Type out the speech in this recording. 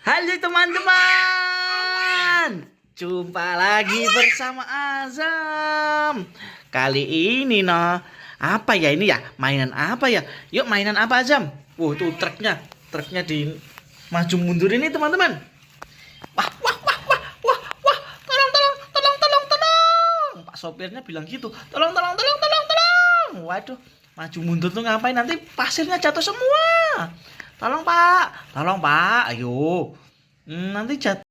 Halo teman-teman, jumpa lagi bersama Azam. Kali ini apa ya ini ya? Mainan apa ya? Yuk mainan apa Azam? Tuh truknya di maju mundur ini teman-teman. Wah, wah, wah, wah, wah, wah, tolong. Pak sopirnya bilang gitu, tolong. Waduh, maju mundur tuh ngapain? Nanti pasirnya jatuh semua. Tolong Pak, ayo. Nanti jatuh.